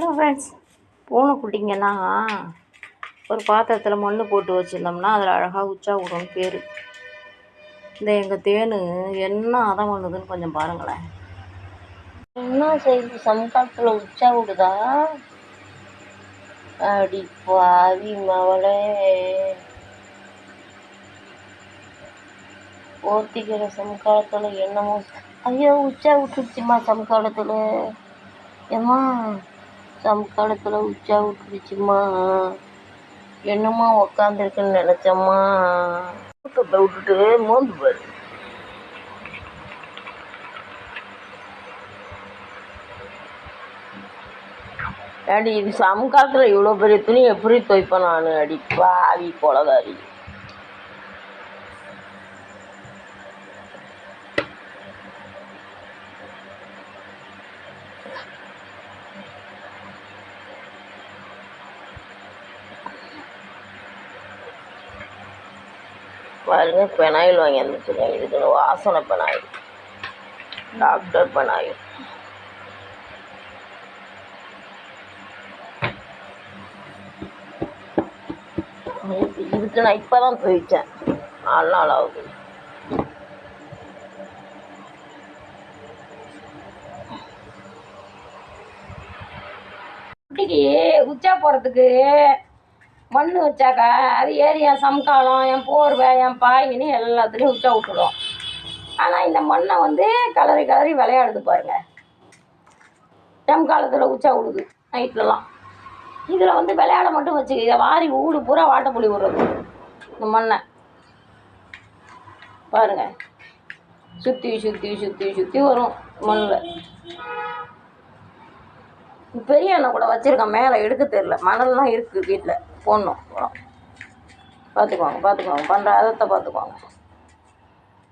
Hello friends, பூனைக்குட்டிங்கெல்லாம் ஒரு பாத்திரத்தில் மண் போட்டு வச்சுருந்தோம்னா அதில் அழகாக உச்சா விடும்னு பேர். இந்த எங்கள் தேனு என்ன அதம் பண்ணுதுன்னு கொஞ்சம் பாருங்களேன். என்ன செய்து சமகாலத்தில் உச்சா விடுதா? அடி பாவி மவளே, ஓத்திக்கிற சமகாலத்தில் என்னமோ ஐயோ உச்சா விட்டுருச்சுமா. சமகாலத்தில் ஏம்மா சமகாலத்தில் உச்சா விட்டுருச்சுமா. என்னம்மா உக்காந்துருக்குன்னு நினச்சம்மா. விட்டுட்டு மோந்து பாரு. அடி இது சமகாலத்தில் இவ்வளோ பெரிய துணி எப்படி துவைப்பேன் நான்? அடி பாவி கொலகாரி. பாருங்க, பெனாயில் வாங்கி வந்துச்சுருக்கேன். இதுக்கு வாசனை பெனாயில், டாக்டர் பெனாயில். இதுக்கு நான் இப்போ தான் துவைச்சேன், 4 நாள் ஆகுது. குட்டிக்கு உச்சா போகிறதுக்கு மண் வச்சாக்கா அது ஏறி என் சமக்காலம், என் போர்வை, என் பாயின்னு எல்லாத்துலேயும் உச்சா விட்டுடும். ஆனால் இந்த மண்ணை வந்து கலரி கலரி விளையாடுது பாருங்க. சமக்காலத்தில் உச்சா விடுது நைட்லலாம். இதில் வந்து விளையாட மட்டும் வச்சுக்க, இதை வாரி ஊடு பூரா வாட்டப்புளி விடுறது. இந்த மண்ணை பாருங்க, சுற்றி சுற்றி சுற்றி சுற்றி வரும் மண்ணில். பெரிய எண்ணெய் கூட வச்சுருக்கேன், மேலே எடுக்க தெரில, மணல்லாம் இருக்குது வீட்டில், போடணும். பார்த்துக்குவாங்க பண்ணுற அதத்தை பார்த்துக்குவாங்க.